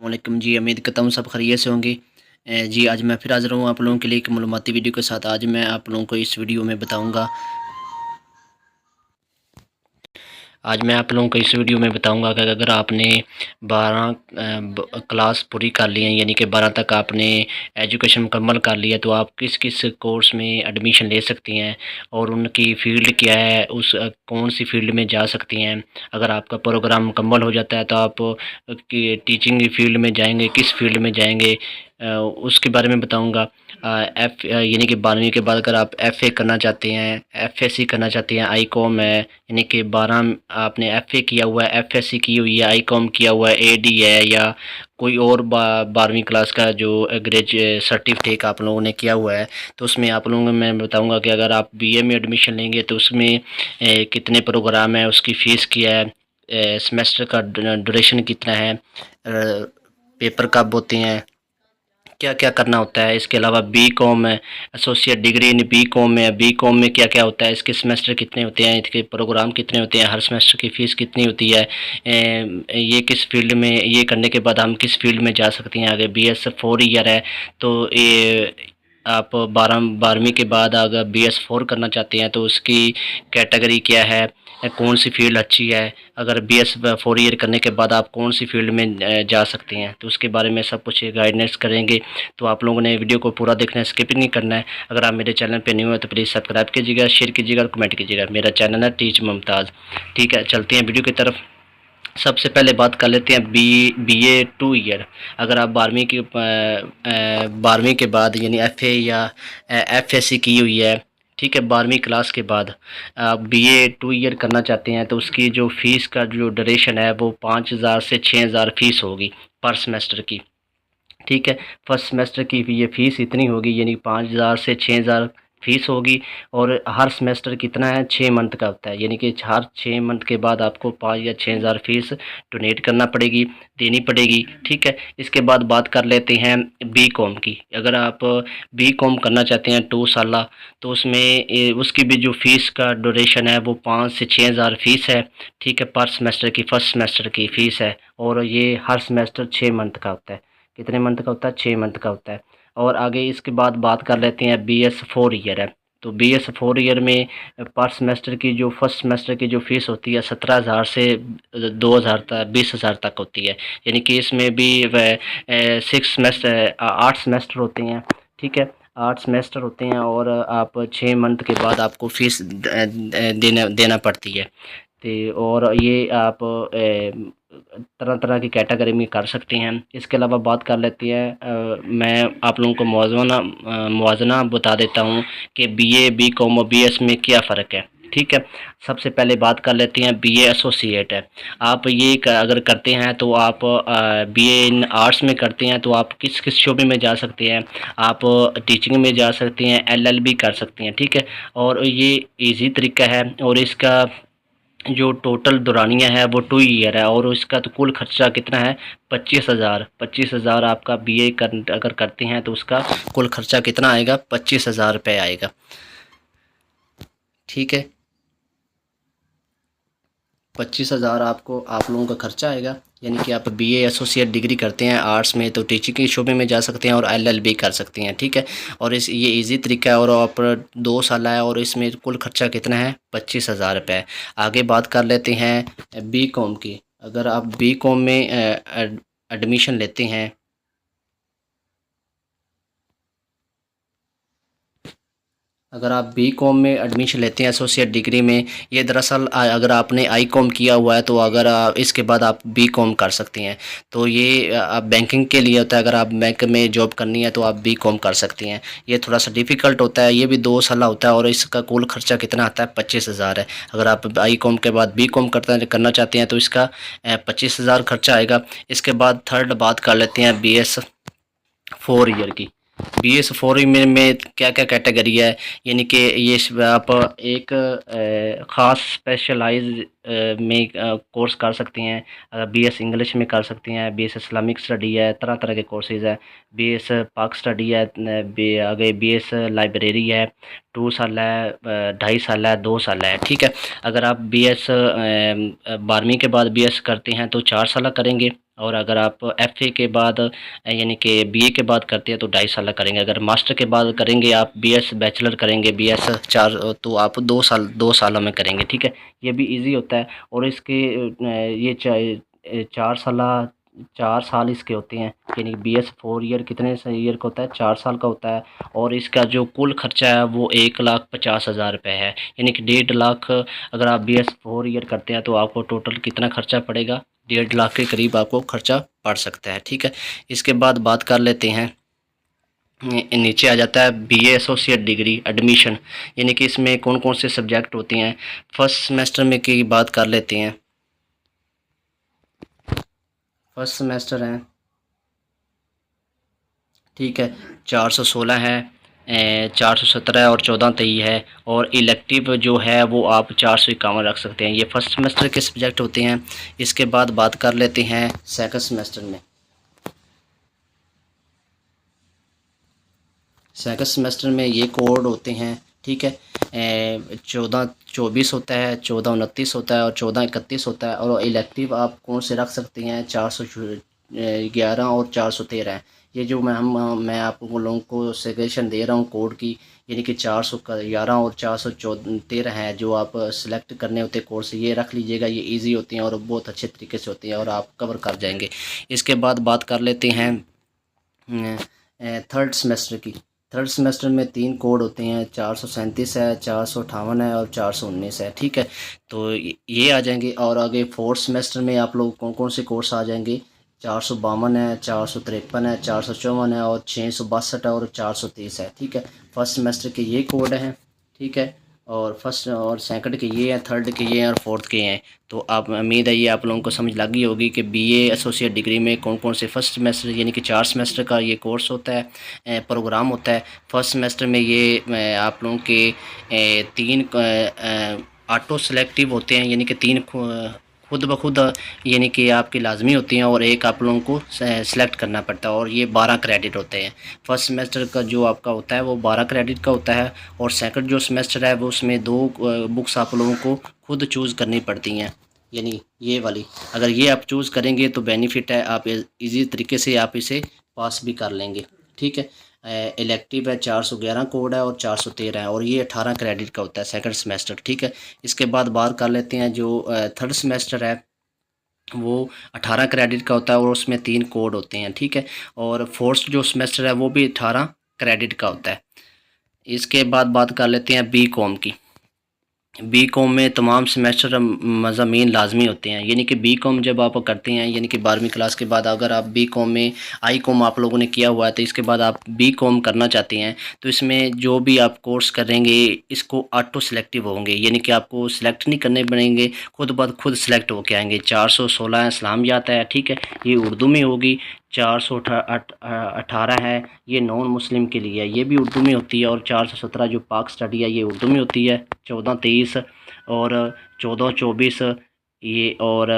वालेकुम जी, उम्मीद करता हूँ सब खैरियत से होंगे। जी, आज मैं फिर हाज़िर हूँ आप लोगों के लिए एक मालूमाती वीडियो के साथ। आज मैं आप लोगों को इस वीडियो में बताऊँगा आज मैं आप लोगों को इस वीडियो में बताऊंगा कि अगर आपने 12 क्लास पूरी कर ली है, यानी कि 12 तक आपने एजुकेशन मुकम्मल कर लिया, तो आप किस किस कोर्स में एडमिशन ले सकती हैं और उनकी फ़ील्ड क्या है, उस कौन सी फ़ील्ड में जा सकती हैं। अगर आपका प्रोग्राम मुकम्मल हो जाता है तो आप कि टीचिंग फील्ड में जाएंगे, किस फील्ड में जाएंगे, उसके बारे में बताऊँगा। यानी कि 12वीं के बाद अगर आप एफ़ए करना चाहते हैं, एफ़एससी करना चाहते हैं, आईकॉम है, यानी कि 12 आपने एफ़ए किया हुआ है, एफ़एससी की हुई है, आईकॉम किया हुआ है, एडी है, या कोई और 12वीं क्लास का जो सर्टिफिकेट आप लोगों ने किया हुआ है, तो उसमें आप लोगों को मैं बताऊंगा कि अगर आप बीए में एडमिशन लेंगे तो उसमें कितने प्रोग्राम है, उसकी फ़ीस क्या है, सेमेस्टर का ड्यूरेशन कितना है, पेपर कब होते हैं, क्या क्या करना होता है। इसके अलावा बी कॉम है, associate degree in B com है, बी कॉम में क्या क्या होता है, इसके सेमेस्टर कितने होते हैं, इसके प्रोग्राम कितने होते हैं, हर सेमेस्टर की फ़ीस कितनी होती है, ये किस फील्ड में, ये करने के बाद हम किस फील्ड में जा सकते हैं आगे। बीएस 4 ईयर है, तो ये आप 12वीं के बाद अगर BS 4 करना चाहते हैं तो उसकी कैटेगरी क्या है, कौन सी फील्ड अच्छी है, अगर BS 4 ईयर करने के बाद आप कौन सी फील्ड में जा सकते हैं, तो उसके बारे में सब कुछ गाइडेंस करेंगे। तो आप लोगों ने वीडियो को पूरा देखना है, स्किप नहीं करना है। अगर आप मेरे चैनल पे न्यू है तो प्लीज़ सब्सक्राइब कीजिएगा, शेयर कीजिएगा और कमेंट कीजिएगा। मेरा चैनल है टीच मुमताज़। ठीक है, चलते हैं वीडियो की तरफ। सबसे पहले बात कर लेते हैं BA 2 ईयर। अगर आप 12वीं के बाद यानी एफ़ए या एफ़एससी की हुई है, ठीक है, 12वीं क्लास के बाद आप BA 2 ईयर करना चाहते हैं तो उसकी जो फ़ीस का जो ड्यूरेशन है वो 5,000 से 6,000 फ़ीस होगी पर सेमेस्टर की। ठीक है, फर्स्ट सेमेस्टर की ये फ़ीस इतनी होगी, यानी 5,000 से 6,000 फ़ीस होगी। और हर सेमेस्टर कितना है, 6 मंथ का होता है, यानी कि हर 6 मंथ के बाद आपको 5 या 6,000 फ़ीस डोनेट करना पड़ेगी, देनी पड़ेगी। ठीक है, इसके बाद बात कर लेते हैं बी कॉम की। अगर आप बी कॉम करना चाहते हैं 2 साला, तो उसमें उसकी भी जो फ़ीस का ड्यूरेशन है वो 5 से 6,000 फ़ीस है। ठीक है, पर सेमेस्टर की, फर्स्ट सेमेस्टर की फ़ीस है, और ये हर सेमेस्टर 6 मंथ का होता है। कितने मंथ का होता है, 6 मंथ का होता है। और आगे इसके बाद बात कर लेते हैं BS 4 ईयर है। तो BS 4 ईयर में पर सेमेस्टर की जो फर्स्ट सेमेस्टर की जो फ़ीस होती है 17,000 से 2,000 तक, 20,000 तक होती है। यानी कि इसमें भी 6 सेमेस्टर, 8 सेमेस्टर होते हैं। ठीक है, 8 सेमेस्टर होते हैं, और आप 6 मंथ के बाद आपको फ़ीस देना पड़ती है। तो और ये आप तरह तरह की कैटेगरी में कर सकते हैं। इसके अलावा बात कर लेते हैं, मैं आप लोगों को मुवाज़ना बता देता हूँ कि BA बी कॉम और BS में क्या फ़र्क है। ठीक है, सबसे पहले बात कर लेते हैं BA एसोसिएट है। आप ये अगर करते हैं तो आप BA इन आर्ट्स में करते हैं तो आप किस किस शोबे में जा सकते हैं। आप टीचिंग में जा सकते हैं, LLB कर सकते हैं। ठीक है, और ये इजी तरीका है, और इसका जो टोटल दौरानिया है वो 2 ईयर है, और उसका तो कुल खर्चा कितना है, 25,000 आपका BA अगर करते हैं तो उसका कुल खर्चा कितना आएगा, 25,000 रुपये आएगा। ठीक है, 25,000 आपको आप लोगों का खर्चा आएगा। यानी कि आप BA एसोसिएट डिग्री करते हैं आर्ट्स में तो टीचिंग के शोबे में जा सकते हैं और LLB कर सकते हैं। ठीक है, और ये इजी तरीका है, और आप 2 साल है, और इसमें कुल खर्चा कितना है, 25,000 रुपये। आगे बात कर लेते हैं बी कॉम की। अगर आप बी कॉम में एडमिशन लेते हैं, अगर आप बी कॉम में एडमिशन लेते हैं एसोसिएट डिग्री में, ये दरअसल अगर आपने आई कॉम किया हुआ है तो अगर इसके बाद आप बी कॉम कर सकते हैं। तो ये आप बैंकिंग के लिए होता है, अगर आप बैंक में जॉब करनी है तो आप बी कॉम कर सकते हैं। ये थोड़ा सा डिफ़िकल्ट होता है, ये भी 2 साल होता है, और इसका कुल खर्चा कितना आता है, 25,000 है। अगर आप आई कॉम के बाद बी कॉम करना चाहते हैं तो इसका 25,000 खर्चा आएगा। इसके बाद थर्ड बात कर लेते हैं BS 4 ईयर की। BS 4 में क्या क्या कैटेगरी है, यानी कि ये आप एक ख़ास स्पेशलाइज में कोर्स कर सकते हैं। BS इंग्लिश में कर सकते हैं, BS इस्लामिक स्टडी है, तरह तरह के कोर्सेज़ है। BS पाक स्टडी है, आगे BS लाइब्रेरी है, 2 साल है, 2.5 साल है, 2 साल है। ठीक है, अगर आप BS 12वीं के बाद BS करते हैं तो 4 साल करेंगे, और अगर आप एफए के बाद यानी कि बीए के बाद करते हैं तो 2.5 साल करेंगे। अगर मास्टर के बाद करेंगे आप बीएस बैचलर करेंगे बीएस 4 तो आप 2 सालों में करेंगे, ठीक है। ये भी इजी होता है और इसके ये 4 साल इसके होते हैं, यानी बीएस 4 ईयर कितने ईयर का होता है, 4 साल का होता है। और इसका जो कुल खर्चा है वो 1,50,000 रुपये है, यानी कि 1.5 लाख। अगर आप बीएस 4 ईयर करते हैं तो आपको टोटल कितना खर्चा पड़ेगा, 1.5 लाख के करीब आपको खर्चा पड़ सकता है, ठीक है। इसके बाद बात कर लेते हैं, नीचे आ जाता है बीए एसोसिएट डिग्री एडमिशन, यानी कि इसमें कौन कौन से सब्जेक्ट होते हैं। फर्स्ट सेमेस्टर में की बात कर लेते हैं। फर्स्ट सेमेस्टर है, ठीक है, 416 है, 417 है और 1423 है। और इलेक्टिव जो है वो आप 451 रख सकते हैं। ये फर्स्ट सेमेस्टर के सब्जेक्ट होते हैं। इसके बाद बात कर लेते हैं सेकंड सेमेस्टर में। सेकंड सेमेस्टर में ये कोड होते हैं, ठीक है। 1424 होता है, 1429 होता है और 1431 होता है। और इलेक्टिव आप कौन से रख सकते हैं, 411 और 413 है। ये जो मैं आप लोगों को सजेशन दे रहा हूँ कोड की, यानी कि 411 और 413 हैं जो आप सेलेक्ट करने होते कोर्स, ये रख लीजिएगा। ये इजी होती हैं और बहुत अच्छे तरीके से होती हैं और आप कवर कर जाएंगे। इसके बाद बात कर लेते हैं थर्ड सेमेस्टर की। थर्ड सेमेस्टर में 3 कोड होते हैं, 437 है, 458 है और 419 है, ठीक है। तो ये आ जाएंगे। और आगे फोर्थ सेमेस्टर में आप लोग कौन कौन से कोर्स आ जाएंगे, 452 है, 453 है, 454 है और 662 है और 430 है, ठीक है। फर्स्ट सेमेस्टर के ये कोड हैं, ठीक है। और फर्स्ट और सेकंड के ये हैं, थर्ड के ये हैं और फोर्थ के हैं। तो आप उम्मीद है ये आप लोगों को समझ लगी होगी कि बीए एसोसिएट डिग्री में कौन कौन से फर्स्ट सेमेस्टर यानी कि 4 सेमेस्टर का ये कोर्स होता है, प्रोग्राम होता है। फर्स्ट सेमेस्टर में ये आप लोगों के 3 ऑटो सेलेक्टिव होते हैं, यानी कि 3 खुद ब खुद यानी कि आपकी लाजमी होती हैं और एक आप लोगों को सेलेक्ट करना पड़ता है। और ये 12 क्रेडिट होते हैं। फर्स्ट सेमेस्टर का जो आपका होता है वो 12 क्रेडिट का होता है। और सेकंड जो सेमेस्टर है वो उसमें 2 बुक्स आप लोगों को खुद चूज़ करनी पड़ती हैं, यानी ये वाली। अगर ये आप चूज़ करेंगे तो बेनिफिट है, आप इजी तरीके से आप इसे पास भी कर लेंगे, ठीक है। इलेक्टिव है, 411 कोड है और 413 है और ये 18 क्रेडिट का होता है सेकंड सेमेस्टर, ठीक है। इसके बाद बात कर लेते हैं जो थर्ड सेमेस्टर है वो 18 क्रेडिट का होता है और उसमें 3 कोड होते हैं, ठीक है। और फोर्थ जो सेमेस्टर है वो भी 18 क्रेडिट का होता है। इसके बाद बात कर लेते हैं बी कॉम की। बी कॉम में तमाम सेमेस्टर मज़ामीन लाजमी होते हैं, यानी कि बी कॉम जब आप करते हैं यानी कि 12वीं क्लास के बाद अगर आप बी कॉम में आई कॉम आप लोगों ने किया हुआ है तो इसके बाद आप बी कॉम करना चाहते हैं तो इसमें जो भी आप कोर्स करेंगे इसको ऑटो सेलेक्टिव होंगे, यानी कि आपको सिलेक्ट नहीं करने पड़ेंगे, खुद ब खुद सेलेक्ट होके आएंगे। 416 इस्लामियात है, ठीक है, ये उर्दू में होगी। 418 है ये नॉन मुस्लिम के लिए, ये भी उर्दू में होती है। और 417 जो पाक स्टडी है ये उर्दू में होती है। 1423 और 1424 ये और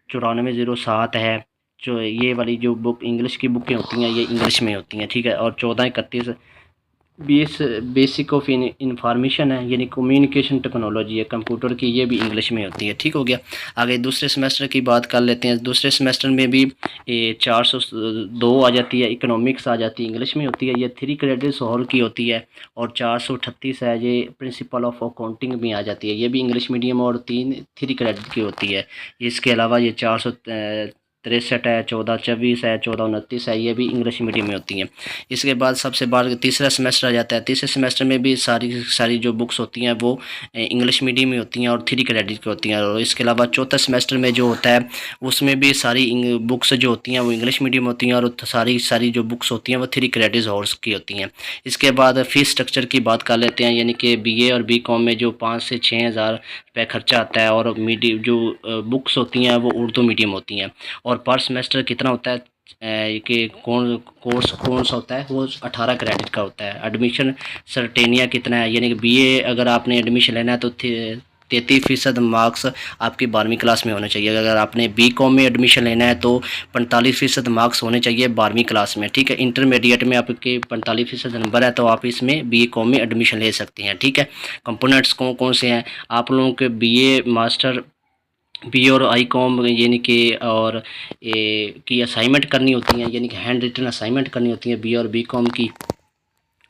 9407 है जो ये वाली जो बुक इंग्लिश की बुकें होती हैं ये इंग्लिश में होती हैं, ठीक है। और 1431 बेसिक ऑफ इंफॉर्मेशन है, यानी कम्युनिकेशन टेक्नोलॉजी है कंप्यूटर की, ये भी इंग्लिश में होती है, ठीक हो गया। आगे दूसरे सेमेस्टर की बात कर लेते हैं। दूसरे सेमेस्टर में भी 402 आ जाती है, इकोनॉमिक्स आ जाती है, इंग्लिश में होती है, ये 3 क्रेडिट्स हॉल की होती है। और 438 है ये प्रिंसिपल ऑफ अकाउंटिंग भी आ जाती है, ये भी इंग्लिश मीडियम और 3 क्रेडिट की होती है। इसके अलावा ये 463 है, 1424 है, 1429 है, ये भी इंग्लिश मीडियम में होती हैं। इसके बाद सबसे बाद तीसरा सेमेस्टर आ जाता है। तीसरे सेमेस्टर में भी सारी जो बुक्स होती हैं वो इंग्लिश मीडियम में होती हैं और 3 क्रेडिट की होती हैं। और इसके अलावा चौथा सेमेस्टर में जो होता है उसमें भी सारी बुक्स जो होती हैं वो इंग्लिश मीडियम होती हैं और सारी जो बुक्स होती हैं वो 3 क्रेडिट हॉर्स की होती हैं। इसके बाद फ़ीस स्ट्रक्चर की बात कर लेते हैं, यानी कि बीए और बीकॉम में जो 5 से 6 हज़ार रुपये खर्चा आता है। और मीडियम जो बुक्स होती हैं वो उर्दू मीडियम होती हैं। और पर सेमेस्टर कितना होता है कि कोर्स कौन सा होता है वो 18 क्रेडिट का होता है। एडमिशन सर्टेनिया कितना है, यानी कि बीए अगर आपने एडमिशन लेना है तो 33% मार्क्स आपकी 12वीं क्लास में होने चाहिए। अगर आपने बी कॉम में एडमिशन लेना है तो 45% मार्क्स होने चाहिए 12वीं क्लास में, ठीक है। इंटरमीडिएट में आपके 45% नंबर है तो आप इसमें बी कॉम में एडमिशन ले सकते हैं, ठीक है। कंपोनेंट्स कौन कौन से हैं आप लोगों के, बीए मास्टर बी और आई कॉम यानी कि और ये की असाइनमेंट करनी होती हैं, यानी कि हैंड रिटन असाइनमेंट करनी होती है बी और बी कॉम की,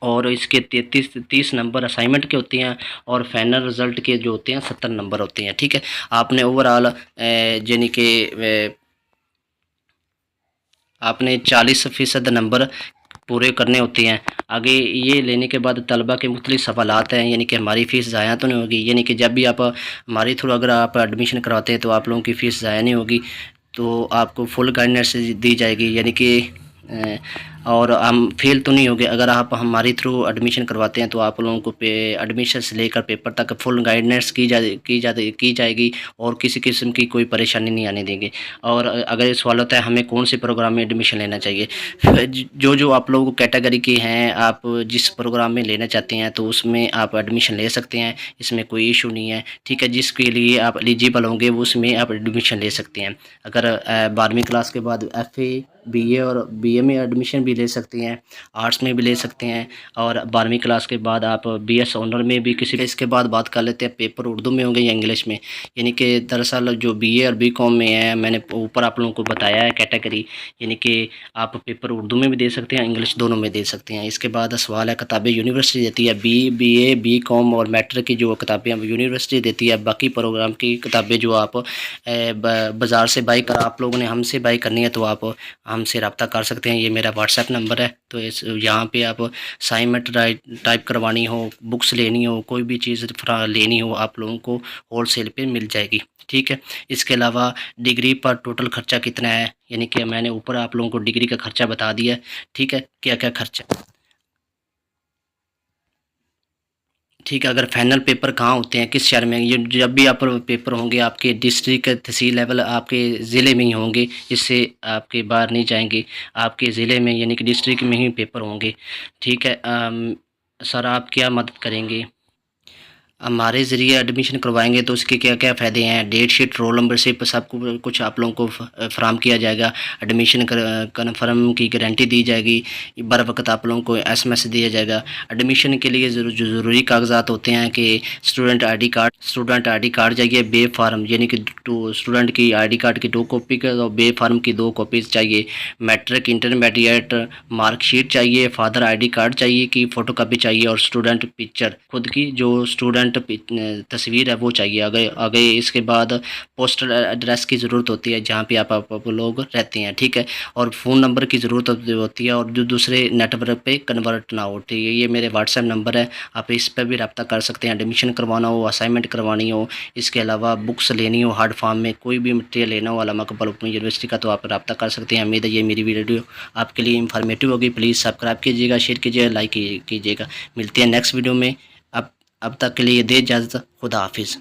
और इसके 30 नंबर असाइनमेंट के होते हैं, और फाइनल रिज़ल्ट के जो होते हैं 70 नंबर होते हैं। ठीक है, आपने ओवरऑल यानी कि आपने 40% नंबर पूरे करने होते हैं। आगे ये लेने के बाद तलबा के मुख्तलिफ सवालात हैं, यानी कि हमारी फ़ीस ज़ाया तो नहीं होगी, यानी कि जब भी आप हमारे थ्रू अगर आप एडमिशन करवाते हैं तो आप लोगों की फ़ीस ज़ाया नहीं होगी, तो आपको फुल गाइडेंस दी जाएगी, यानी कि अ, और हम फेल तो नहीं होंगे। अगर आप हमारे थ्रू एडमिशन करवाते हैं तो आप लोगों को एडमिशन से लेकर पेपर तक फुल गाइडेंस की जाएगी, और किसी किस्म की कोई परेशानी नहीं आने देंगे। और अगर सवाल होता है हमें कौन से प्रोग्राम में एडमिशन लेना चाहिए, जो आप लोगों को कैटेगरी के हैं, आप जिस प्रोग्राम में लेना चाहते हैं तो उसमें आप एडमिशन ले सकते हैं, इसमें कोई इशू नहीं है। ठीक है, जिसके लिए आप एलिजिबल होंगे वो उसमें आप एडमिशन ले सकते हैं। अगर 12वीं क्लास के बाद FA BA और BA में एडमिशन भी ले सकते हैं, आर्ट्स में भी ले सकते हैं, और 12वीं क्लास के बाद आप BS ऑनर में भी किसी। इसके बाद बात कर लेते हैं पेपर उर्दू में होंगे या इंग्लिश में, यानी कि दरअसल जो BA और BCom में है, मैंने ऊपर आप लोगों को बताया है कैटेगरी, यानी कि आप पेपर उर्दू में भी दे सकते हैं, इंग्लिश दोनों में दे सकते हैं। इसके बाद सवाल है किताबें यूनिवर्सिटी देती है, BA BCom और मैट्रिक की जो किताबें यूनिवर्सिटी देती है, बाकी प्रोग्राम की किताबें जो आप बाज़ार से बाई कर आप लोगों ने हमसे बाई करनी है तो आप हमसे रब्ता कर सकते हैं। ये मेरा व्हाट्सएप नंबर है, तो इस यहाँ पे आप असाइनमेंट टाइप करवानी हो, बुक्स लेनी हो, कोई भी चीज़ लेनी हो, आप लोगों को होलसेल पे मिल जाएगी। ठीक है, इसके अलावा डिग्री पर टोटल खर्चा कितना है, यानी कि मैंने ऊपर आप लोगों को डिग्री का खर्चा बता दिया है। ठीक है, क्या क्या खर्चा। ठीक है, अगर फाइनल पेपर कहाँ होते हैं, किस शहर में, ये जब भी आप पेपर होंगे आपके डिस्ट्रिक्ट तहसील लेवल आपके ज़िले में ही होंगे, इससे आपके बाहर नहीं जाएंगे, आपके ज़िले में यानी कि डिस्ट्रिक्ट में ही पेपर होंगे। ठीक है, सर आप क्या मदद करेंगे। हमारे ज़रिए एडमिशन करवाएंगे तो उसके क्या क्या फ़ायदे हैं, डेट शीट रोल नंबर से सब कुछ आप लोगों को फराम किया जाएगा, एडमिशन कन्फर्म की गारंटी दी जाएगी, बर वक्त आप लोगों को SMS दिया जाएगा। एडमिशन के लिए जो ज़रूरी कागजात होते हैं कि स्टूडेंट आई डी कार्ड चाहिए, बे फार्म यानी कि स्टूडेंट की ID कार्ड की 2 कॉपी और बे फार्म की 2 कॉपीज़ चाहिए, मैट्रिक इंटरमीडिएट मार्कशीट चाहिए, फादर ID कार्ड चाहिए कि फ़ोटो कापी चाहिए, और स्टूडेंट पिक्चर खुद की जो स्टूडेंट तस्वीर है वो चाहिए। आगे आगे इसके बाद पोस्टल एड्रेस की ज़रूरत होती है जहाँ पे आप लोग रहते हैं। ठीक है, और फ़ोन नंबर की ज़रूरत होती है, और जो दूसरे नेटवर्क पे कन्वर्ट ना हो। ठीक है, ये मेरे व्हाट्सएप नंबर है, आप इस पर भी रब्ता कर सकते हैं। एडमिशन करवाना हो, असाइनमेंट करवानी हो, इसके अलावा बुक्स लेनी हो, हार्ड फॉर्म में कोई भी मटेरियल लेना हो अल्लामा इकबाल ओपन यूनिवर्सिटी का, तो आप रब्ता कर सकते हैं। उम्मीद है ये मेरी वीडियो आपके लिए इंफॉर्मेटिव होगी। प्लीज़ सब्सक्राइब कीजिएगा, शेयर कीजिएगा, लाइक कीजिएगा। मिलते हैं नेक्स्ट वीडियो में। अब तक के लिए दे इजाज़त, खुदा हाफिज़।